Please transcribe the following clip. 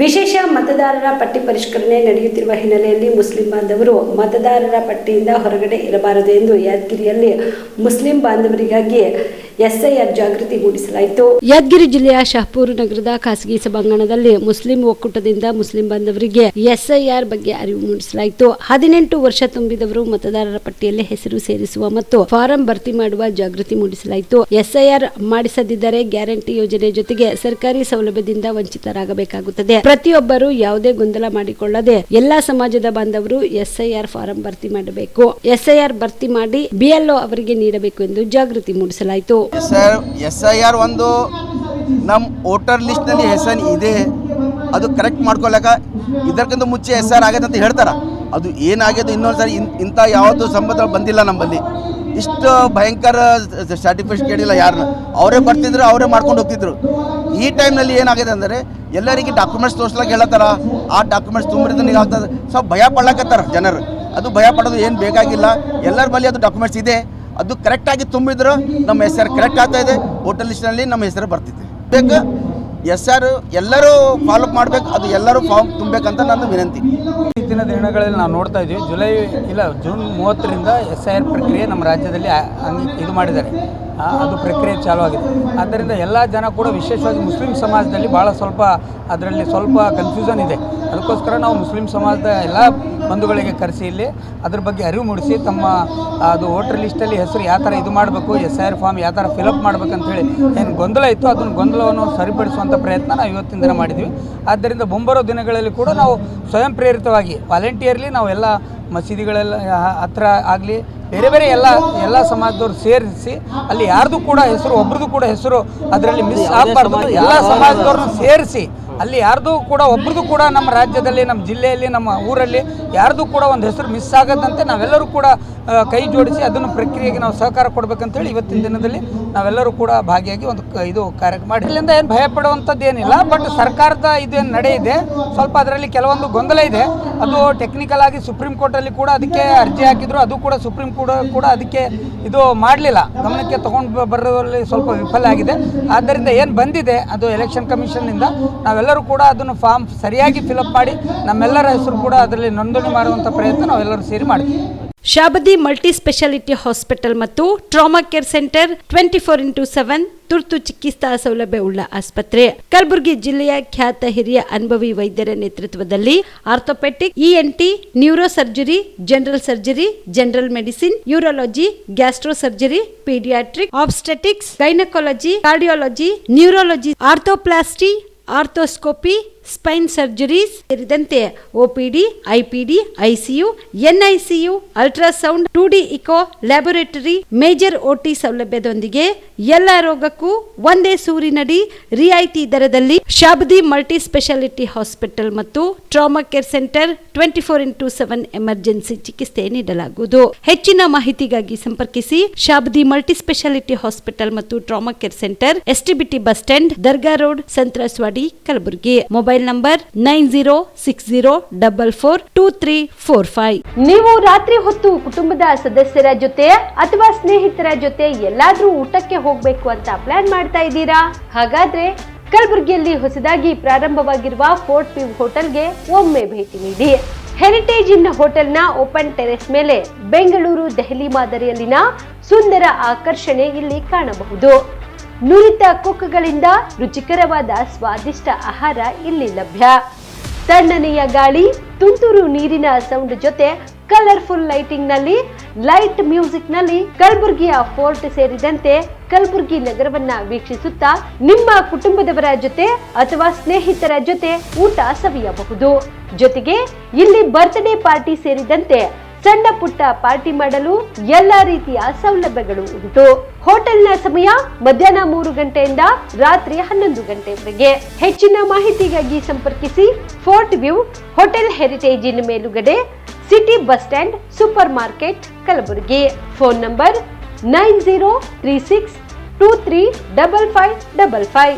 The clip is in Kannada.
ವಿಶೇಷ ಮತದಾರರ ಪಟ್ಟಿ ಪರಿಷ್ಕರಣೆ ನಡೆಯುತ್ತಿರುವ ಹಿನ್ನೆಲೆಯಲ್ಲಿ ಮುಸ್ಲಿಂ ಬಾಂಧವರು ಮತದಾರರ ಪಟ್ಟಿಯಿಂದ ಹೊರಗಡೆ ಇರಬಾರದು ಎಂದು ಯಾದಗಿರಿಯಲ್ಲಿ ಮುಸ್ಲಿಂ ಬಾಂಧವರಿಗಾಗಿ ಎಸ್ಐಆರ್ ಜಾಗೃತಿ ಮೂಡಿಸಲಾಯಿತು. ಯಾದಗಿರಿ ಜಿಲ್ಲೆಯ ಶಹಪುರ ನಗರದ ಖಾಸಗಿ ಸಭಾಂಗಣದಲ್ಲಿ ಮುಸ್ಲಿಂ ಒಕ್ಕೂಟದಿಂದ ಮುಸ್ಲಿಂ ಬಾಂಧವರಿಗೆ ಎಸ್ಐಆರ್ ಬಗ್ಗೆ ಅರಿವು ಮೂಡಿಸಲಾಯಿತು. 18 ವರ್ಷ ತುಂಬಿದವರು ಮತದಾರರ ಪಟ್ಟಿಯಲ್ಲಿ ಹೆಸರು ಸೇರಿಸುವ ಮತ್ತು ಫಾರಂ ಭರ್ತಿ ಮಾಡುವ ಜಾಗೃತಿ ಮೂಡಿಸಲಾಯಿತು. ಎಸ್ಐಆರ್ ಮಾಡಿಸದಿದ್ದರೆ ಗ್ಯಾರಂಟಿ ಯೋಜನೆ ಜೊತೆಗೆ ಸರ್ಕಾರಿ ಸೌಲಭ್ಯದಿಂದ ವಂಚಿತರಾಗಬೇಕಾಗುತ್ತದೆ. ಪ್ರತಿಯೊಬ್ಬರು ಯಾವುದೇ ಗೊಂದಲ ಮಾಡಿಕೊಳ್ಳದೆ ಎಲ್ಲಾ ಸಮಾಜದ ಬಾಂಧವರು ಎಸ್ಐಆರ್ ಫಾರಂ ಭರ್ತಿ ಮಾಡಬೇಕು. ಎಸ್ಐಆರ್ ಭರ್ತಿ ಮಾಡಿ ಬಿಎಲ್ಒ ಅವರಿಗೆ ನೀಡಬೇಕು ಎಂದು ಜಾಗೃತಿ ಮೂಡಿಸಲಾಯಿತು. ಎಸ್ಐಆರ್ ಒಂದು ನಮ್ಮ ವೋಟರ್ ಲಿಸ್ಟ್ನಲ್ಲಿ ಹೆಸರು ಇದೆ, ಅದು ಕರೆಕ್ಟ್ ಮಾಡ್ಕೊಳ್ಳಾಕ ಇದಕ್ಕಿಂತ ಮುಂಚೆ ಎಸ್ಐಆರ್ ಆಗಿದೆ ಅಂತ ಹೇಳ್ತಾರೆ. ಅದು ಏನಾಗಿದೆ ಇನ್ನೊಂದ್ಸರಿ ಇಂಥ ಯಾವುದು ಸಂಬಂಧ ಬಂದಿಲ್ಲ ನಮ್ಮಲ್ಲಿ. ಇಷ್ಟು ಭಯಂಕರ ಸರ್ಟಿಫಿಕೇಟ್ ಇಲ್ಲ ಯಾರನ್ನ, ಅವರೇ ಬರ್ತಿದ್ರು, ಅವರೇ ಮಾಡ್ಕೊಂಡು ಹೋಗ್ತಿದ್ರು. ಈ ಟೈಮ್ನಲ್ಲಿ ಏನಾಗಿದೆ ಅಂದರೆ ಎಲ್ಲರಿಗೆ ಡಾಕ್ಯುಮೆಂಟ್ಸ್ ತೋರಿಸ್ಲಾಕ ಹೇಳತ್ತಾರ. ಆ ಡಾಕ್ಯುಮೆಂಟ್ಸ್ ತುಂಬಿದ್ರೆ ನೀವು ಆಗ್ತದೆ ಸ್ವಲ್ಪ ಭಯ ಪಡ್ಲಾಕತ್ತಾರ ಜನರು. ಅದು ಭಯ ಪಡೋದು ಏನು ಬೇಕಾಗಿಲ್ಲ, ಎಲ್ಲರ ಬಳಿ ಅದು ಡಾಕ್ಯುಮೆಂಟ್ಸ್ ಇದೆ. ಅದು ಕರೆಕ್ಟಾಗಿ ತುಂಬಿದ್ರು ನಮ್ಮ ಹೆಸರು ಕರೆಕ್ಟ್ ಆಗ್ತಾ ಇದೆ, ವೋಟರ್ ಲಿಸ್ಟ್ನಲ್ಲಿ ನಮ್ಮ ಹೆಸರು ಬರ್ತಿದೆ. ಬೇಕು ಹೆಸರು ಎಲ್ಲರೂ ಫಾಲೋ ಮಾಡಬೇಕು, ಅದು ಎಲ್ಲರೂ ಫಾರ್ಮ್ ತುಂಬಬೇಕಂತ ನನ್ನ ವಿನಂತಿ. ಇತ್ತೀನ ದಿನಗಳಲ್ಲಿ ನಾವು ನೋಡ್ತಾ ಇದ್ದೀವಿ, ಜೂನ್ 30ರಿಂದ ಎಸ್ಐಆರ್ ಪ್ರಕ್ರಿಯೆ ನಮ್ಮ ರಾಜ್ಯದಲ್ಲಿ ಇದು ಮಾಡಿದ್ದಾರೆ. ಅದು ಪ್ರಕ್ರಿಯೆ ಚಾಲೂ ಆಗಿದೆ. ಆದ್ದರಿಂದ ಎಲ್ಲ ಜನ ಕೂಡ ವಿಶೇಷವಾಗಿ ಮುಸ್ಲಿಂ ಸಮಾಜದಲ್ಲಿ ಭಾಳ ಅದರಲ್ಲಿ ಸ್ವಲ್ಪ ಕನ್ಫ್ಯೂಷನ್ ಇದೆ. ಅದಕ್ಕೋಸ್ಕರ ನಾವು ಮುಸ್ಲಿಂ ಸಮಾಜದ ಎಲ್ಲ ಬಂಧುಗಳಿಗೆ ಕರೆಸಿ ಇಲ್ಲಿ ಅದ್ರ ಬಗ್ಗೆ ಅರಿವು ಮೂಡಿಸಿ ತಮ್ಮ ಅದು ವೋಟರ್ ಲಿಸ್ಟಲ್ಲಿ ಹೆಸರು ಯಾವ ಥರ ಇದು ಮಾಡಬೇಕು, ಎಸ್ಐಆರ್ ಫಾರ್ಮ್ ಯಾವ ಥರ ಫಿಲಪ್ ಮಾಡ್ಬೇಕಂತೇಳಿ ಏನು ಗೊಂದಲ ಇತ್ತು ಅದನ್ನು ಗೊಂದಲವನ್ನು ಸರಿಪಡಿಸುವಂಥ ಪ್ರಯತ್ನ ನಾವು ಇವತ್ತಿನ ದಿನ ಮಾಡಿದ್ವಿ. ಆದ್ದರಿಂದ ಮುಂಬರೋ ದಿನಗಳಲ್ಲಿ ಕೂಡ ನಾವು ಸ್ವಯಂ ಪ್ರೇರಿತವಾಗಿ ವಾಲಂಟಿಯರ್ಲಿ ನಾವು ಎಲ್ಲ ಮಸೀದಿಗಳೆಲ್ಲ ಹತ್ರ ಆಗಲಿ ಬೇರೆ ಬೇರೆ ಎಲ್ಲ ಸಮಾಜದವ್ರು ಸೇರಿಸಿ ಅಲ್ಲಿ ಯಾರ್ದು ಕೂಡ ಹೆಸರು ಒಬ್ರದ್ದು ಕೂಡ ಹೆಸರು ಅದರಲ್ಲಿ ಮಿಸ್ ಆಗಬಾರ್ದು. ಎಲ್ಲ ಸಮಾಜದವ್ರನ್ನ ಸೇರಿಸಿ ಅಲ್ಲಿ ಯಾರ್ದು ಕೂಡ ಒಬ್ರದ್ದು ಕೂಡ ನಮ್ಮ ರಾಜ್ಯದಲ್ಲಿ, ನಮ್ಮ ಜಿಲ್ಲೆಯಲ್ಲಿ, ನಮ್ಮ ಊರಲ್ಲಿ ಯಾರ್ದು ಕೂಡ ಒಂದು ಹೆಸರು ಮಿಸ್ ಆಗದಂತೆ ನಾವೆಲ್ಲರೂ ಕೂಡ ಕೈ ಜೋಡಿಸಿ ಅದನ್ನು ಪ್ರಕ್ರಿಯೆಗೆ ನಾವು ಸಹಕಾರ ಕೊಡಬೇಕಂತೇಳಿ ಇವತ್ತಿನ ದಿನದಲ್ಲಿ ನಾವೆಲ್ಲರೂ ಕೂಡ ಭಾಗಿಯಾಗಿ ಒಂದು ಇದು ಕಾರ್ಯಕ್ರಮ ಮಾಡಿ. ಇಲ್ಲಿಂದ ಏನು ಭಯ ಪಡುವಂಥದ್ದು ಏನಿಲ್ಲ, ಬಟ್ ಸರ್ಕಾರದ ಇದೇನು ನಡೆ ಇದೆ ಸ್ವಲ್ಪ ಅದರಲ್ಲಿ ಕೆಲವೊಂದು ಗೊಂದಲ ಇದೆ. ಅದು ಟೆಕ್ನಿಕಲ್ ಆಗಿ ಸುಪ್ರೀಂ ಕೋರ್ಟಲ್ಲಿ ಕೂಡ ಅದಕ್ಕೆ ಅರ್ಜಿ ಹಾಕಿದ್ರು, ಅದು ಕೂಡ ಸುಪ್ರೀಂ ಕೋರ್ಟ್ ಕೂಡ ಅದಕ್ಕೆ ಇದು ಮಾಡಲಿಲ್ಲ, ಗಮನಕ್ಕೆ ತಗೊಂಡು ಬರೋದ್ರಲ್ಲಿ ಸ್ವಲ್ಪ ವಿಫಲ ಆಗಿದೆ. ಆದ್ದರಿಂದ ಏನು ಬಂದಿದೆ ಅದು ಎಲೆಕ್ಷನ್ ಕಮಿಷನ್ನಿಂದ ನಾವೆಲ್ಲರೂ ಕೂಡ ಅದನ್ನು ಫಾರ್ಮ್ ಸರಿಯಾಗಿ ಫಿಲಪ್ ಮಾಡಿ ನಮ್ಮೆಲ್ಲರ ಹೆಸರು ಕೂಡ ಅದರಲ್ಲಿ ನೋಂದಣಿ ಮಾಡುವಂಥ ಪ್ರಯತ್ನ ನಾವೆಲ್ಲರೂ ಸೇರಿ ಮಾಡ್ತೀವಿ. ಶಾಬದಿ ಮಲ್ಟಿ ಸ್ಪೆಷಾಲಿಟಿ ಹಾಸ್ಪಿಟಲ್ ಮತ್ತು ಟ್ರಾಮಾ ಕೇರ್ ಸೆಂಟರ್ 24x7 ತುರ್ತು ಚಿಕಿತ್ಸಾ ಸೌಲಭ್ಯ ಉಳ್ಳ ಆಸ್ಪತ್ರೆ. ಕಲಬುರಗಿ ಜಿಲ್ಲೆಯ ಖ್ಯಾತ ಹಿರಿಯ ಅನುಭವಿ ವೈದ್ಯರ ನೇತೃತ್ವದಲ್ಲಿ orthopaedic, ENT, neuro surgery, general surgery, general medicine, urology, gastro surgery, paediatric, obstetrics, gynaecology, cardiology, neurology, arthroplasty, arthroscopy, spine surgeries ಸೇರಿದಂತೆ OPD, IPD, ICU, NICU, ultrasound, 2D echo, laboratory, major OT ಸೌಲಭ್ಯದೊಂದಿಗೆ ಎಲ್ಲ ರೋಗಕ್ಕೂ ಒಂದೇ ಸೂರಿನಡಿ ರಿಯಾಯಿತಿ ದರದಲ್ಲಿ ಶಾಬದಿ ಮಲ್ಟಿ ಸ್ಪೆಷಾಲಿಟಿ ಹಾಸ್ಪಿಟಲ್ ಮತ್ತು trauma care centre 24x7 emergency ಚಿಕಿತ್ಸೆ ನೀಡಲಾಗುವುದು. ಹೆಚ್ಚಿನ ಮಾಹಿತಿಗಾಗಿ ಸಂಪರ್ಕಿಸಿ ಶಾಬದಿ ಮಲ್ಟಿ ಸ್ಪೆಷಾಲಿಟಿ ಹಾಸ್ಪಿಟಲ್ ಮತ್ತು trauma care centre, STBT bus stand, Dargah road, ಸಂತ್ರಸ್ವಾಡಿ, Kalaburagi. Mobile number 9060442345. ನೀವು ರಾತ್ರಿ ಹೊತ್ತು ಕುಟುಂಬದ ಸದಸ್ಯರ ಜೊತೆ ಅಥವಾ ಸ್ನೇಹಿತರ ಜೊತೆ ಎಲ್ಲಾದ್ರೂ ಊಟಕ್ಕೆ ಹೋಗ್ಬೇಕು ಅಂತ ಪ್ಲಾನ್ ಮಾಡ್ತಾ ಇದ್ದೀರಾ? ಹಾಗಾದ್ರೆ ಕಲಬುರಗಿಯಲ್ಲಿ ಹೊಸದಾಗಿ ಪ್ರಾರಂಭವಾಗಿರುವ ಫೋರ್ಟ್ ವ್ಯೂ ಹೋಟೆಲ್ಗೆ ಒಮ್ಮೆ ಭೇಟಿ ನೀಡಿ. ಹೆರಿಟೇಜ್ ಇನ್ ಹೋಟೆಲ್ನ ಓಪನ್ ಟೆರೆಸ್ ಮೇಲೆ ಬೆಂಗಳೂರು, ದೆಹಲಿ ಮಾದರಿಯಲ್ಲಿನ ಸುಂದರ ಆಕರ್ಷಣೆ ಇಲ್ಲಿ ಕಾಣಬಹುದು. ನುರಿತ ಕುಕ್ಗಳಿಂದ ರುಚಿಕರವಾದ ಸ್ವಾದಿಷ್ಟ ಆಹಾರ ಇಲ್ಲಿ ಲಭ್ಯ. ತಣ್ಣನೆಯ ಗಾಳಿ, ತುಂತುರು ನೀರಿನ ಸೌಂಡ್ ಜೊತೆ ಕಲರ್ಫುಲ್ ಲೈಟಿಂಗ್ ನಲ್ಲಿ, ಲೈಟ್ ಮ್ಯೂಸಿಕ್ ನಲ್ಲಿ ಕಲಬುರಗಿಯ ಫೋರ್ಟ್ ಸೇರಿದಂತೆ ಕಲಬುರಗಿ ನಗರವನ್ನ ವೀಕ್ಷಿಸುತ್ತಾ ನಿಮ್ಮ ಕುಟುಂಬದವರ ಜೊತೆ ಅಥವಾ ಸ್ನೇಹಿತರ ಜೊತೆ ಊಟ ಸವಿಯಬಹುದು. ಜೊತೆಗೆ ಇಲ್ಲಿ ಬರ್ತ್ಡೇ ಪಾರ್ಟಿ ಸೇರಿದಂತೆ ಸಣ್ಣ ಪುಟ್ಟ ಪಾರ್ಟಿ ಮಾಡಲು ಎಲ್ಲಾ ರೀತಿಯ ಸೌಲಭ್ಯಗಳು ಉಂಟು. ಹೋಟೆಲ್ನ ಸಮಯ ಮಧ್ಯಾಹ್ನ 3 ಗಂಟೆಯಿಂದ ರಾತ್ರಿ 11 ಗಂಟೆವರೆಗೆ. ಹೆಚ್ಚಿನ ಮಾಹಿತಿಗಾಗಿ ಸಂಪರ್ಕಿಸಿ ಫೋರ್ಟ್ ವ್ಯೂ ಹೋಟೆಲ್, ಹೆರಿಟೇಜ್ ಇನ್ ಮೇಲುಗಡೆ, city bus stand, super market, Kalaburagi. Phone number 9036235555.